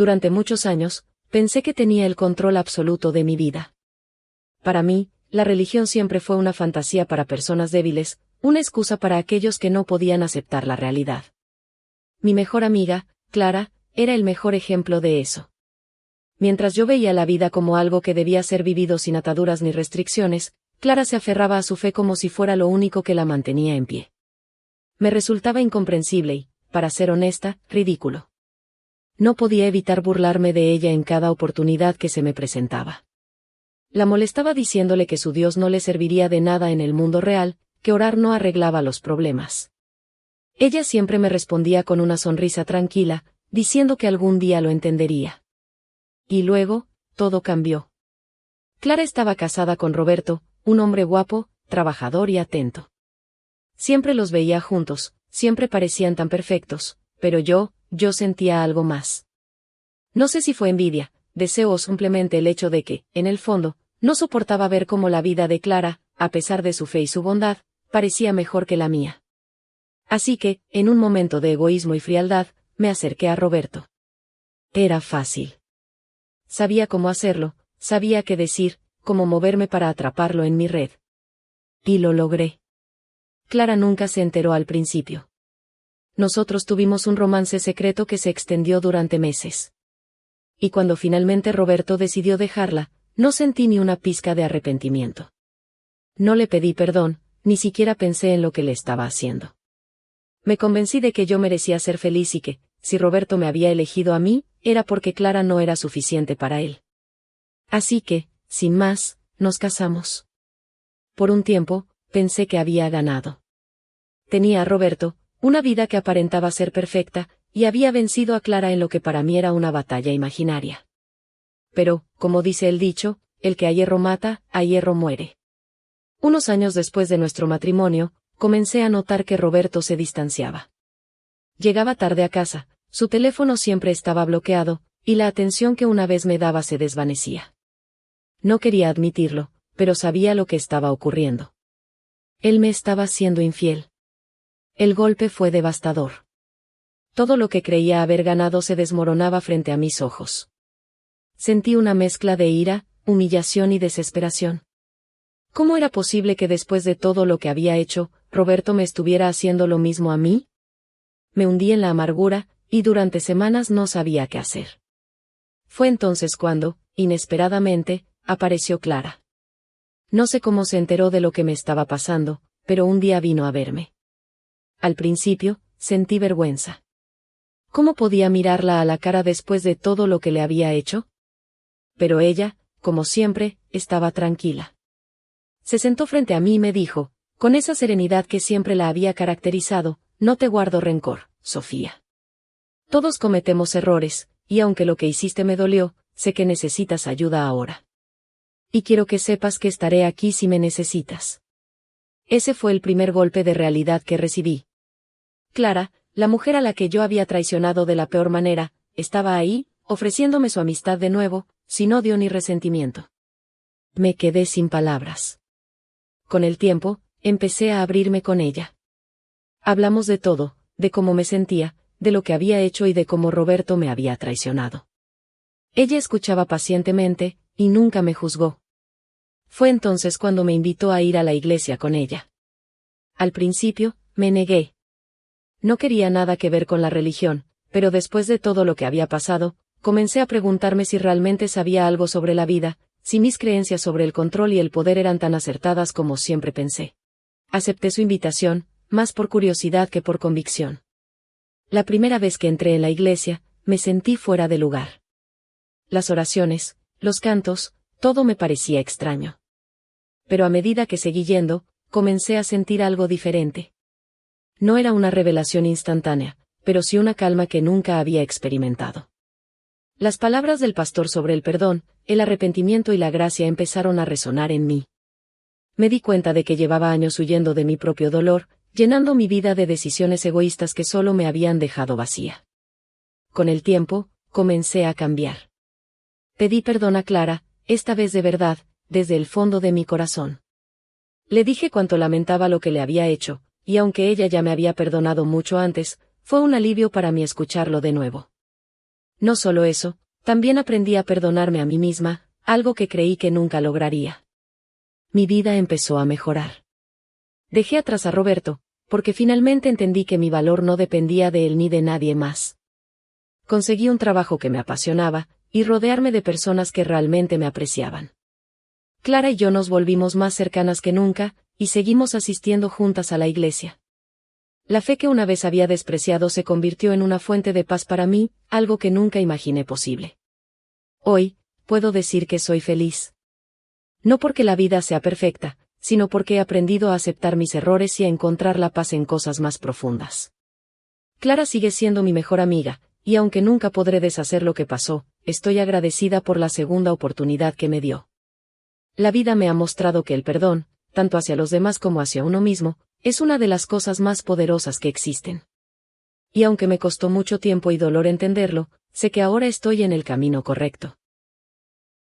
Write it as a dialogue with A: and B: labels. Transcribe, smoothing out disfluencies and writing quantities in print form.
A: Durante muchos años, pensé que tenía el control absoluto de mi vida. Para mí, la religión siempre fue una fantasía para personas débiles, una excusa para aquellos que no podían aceptar la realidad. Mi mejor amiga, Clara, era el mejor ejemplo de eso. Mientras yo veía la vida como algo que debía ser vivido sin ataduras ni restricciones, Clara se aferraba a su fe como si fuera lo único que la mantenía en pie. Me resultaba incomprensible y, para ser honesta, ridículo. No podía evitar burlarme de ella en cada oportunidad que se me presentaba. La molestaba diciéndole que su Dios no le serviría de nada en el mundo real, que orar no arreglaba los problemas. Ella siempre me respondía con una sonrisa tranquila, diciendo que algún día lo entendería. Y luego, todo cambió. Clara estaba casada con Roberto, un hombre guapo, trabajador y atento. Siempre los veía juntos, siempre parecían tan perfectos, pero yo sentía algo más. No sé si fue envidia, deseo o simplemente el hecho de que, en el fondo, no soportaba ver cómo la vida de Clara, a pesar de su fe y su bondad, parecía mejor que la mía. Así que, en un momento de egoísmo y frialdad, me acerqué a Roberto. Era fácil. Sabía cómo hacerlo, sabía qué decir, cómo moverme para atraparlo en mi red. Y lo logré. Clara nunca se enteró al principio. Nosotros tuvimos un romance secreto que se extendió durante meses. Y cuando finalmente Roberto decidió dejarla, no sentí ni una pizca de arrepentimiento. No le pedí perdón, ni siquiera pensé en lo que le estaba haciendo. Me convencí de que yo merecía ser feliz y que, si Roberto me había elegido a mí, era porque Clara no era suficiente para él. Así que, sin más, nos casamos. Por un tiempo, pensé que había ganado. Tenía a Roberto, una vida que aparentaba ser perfecta, y había vencido a Clara en lo que para mí era una batalla imaginaria. Pero, como dice el dicho, el que a hierro mata, a hierro muere. Unos años después de nuestro matrimonio, comencé a notar que Roberto se distanciaba. Llegaba tarde a casa, su teléfono siempre estaba bloqueado, y la atención que una vez me daba se desvanecía. No quería admitirlo, pero sabía lo que estaba ocurriendo. Él me estaba siendo infiel. El golpe fue devastador. Todo lo que creía haber ganado se desmoronaba frente a mis ojos. Sentí una mezcla de ira, humillación y desesperación. ¿Cómo era posible que después de todo lo que había hecho, Roberto me estuviera haciendo lo mismo a mí? Me hundí en la amargura, y durante semanas no sabía qué hacer. Fue entonces cuando, inesperadamente, apareció Clara. No sé cómo se enteró de lo que me estaba pasando, pero un día vino a verme. Al principio, sentí vergüenza. ¿Cómo podía mirarla a la cara después de todo lo que le había hecho? Pero ella, como siempre, estaba tranquila. Se sentó frente a mí y me dijo, con esa serenidad que siempre la había caracterizado, no te guardo rencor, Sofía. Todos cometemos errores, y aunque lo que hiciste me dolió, sé que necesitas ayuda ahora. Y quiero que sepas que estaré aquí si me necesitas. Ese fue el primer golpe de realidad que recibí. Clara, la mujer a la que yo había traicionado de la peor manera, estaba ahí, ofreciéndome su amistad de nuevo, sin odio ni resentimiento. Me quedé sin palabras. Con el tiempo, empecé a abrirme con ella. Hablamos de todo, de cómo me sentía, de lo que había hecho y de cómo Roberto me había traicionado. Ella escuchaba pacientemente, y nunca me juzgó. Fue entonces cuando me invitó a ir a la iglesia con ella. Al principio, me negué. No quería nada que ver con la religión, pero después de todo lo que había pasado, comencé a preguntarme si realmente sabía algo sobre la vida, si mis creencias sobre el control y el poder eran tan acertadas como siempre pensé. Acepté su invitación, más por curiosidad que por convicción. La primera vez que entré en la iglesia, me sentí fuera de lugar. Las oraciones, los cantos, todo me parecía extraño. Pero a medida que seguí yendo, comencé a sentir algo diferente. No era una revelación instantánea, pero sí una calma que nunca había experimentado. Las palabras del pastor sobre el perdón, el arrepentimiento y la gracia empezaron a resonar en mí. Me di cuenta de que llevaba años huyendo de mi propio dolor, llenando mi vida de decisiones egoístas que solo me habían dejado vacía. Con el tiempo, comencé a cambiar. Pedí perdón a Clara, esta vez de verdad, desde el fondo de mi corazón. Le dije cuánto lamentaba lo que le había hecho, y aunque ella ya me había perdonado mucho antes, fue un alivio para mí escucharlo de nuevo. No solo eso, también aprendí a perdonarme a mí misma, algo que creí que nunca lograría. Mi vida empezó a mejorar. Dejé atrás a Roberto, porque finalmente entendí que mi valor no dependía de él ni de nadie más. Conseguí un trabajo que me apasionaba, y rodearme de personas que realmente me apreciaban. Clara y yo nos volvimos más cercanas que nunca, y seguimos asistiendo juntas a la iglesia. La fe que una vez había despreciado se convirtió en una fuente de paz para mí, algo que nunca imaginé posible. Hoy, puedo decir que soy feliz. No porque la vida sea perfecta, sino porque he aprendido a aceptar mis errores y a encontrar la paz en cosas más profundas. Clara sigue siendo mi mejor amiga, y aunque nunca podré deshacer lo que pasó, estoy agradecida por la segunda oportunidad que me dio. La vida me ha mostrado que el perdón, tanto hacia los demás como hacia uno mismo, es una de las cosas más poderosas que existen. Y aunque me costó mucho tiempo y dolor entenderlo, sé que ahora estoy en el camino correcto.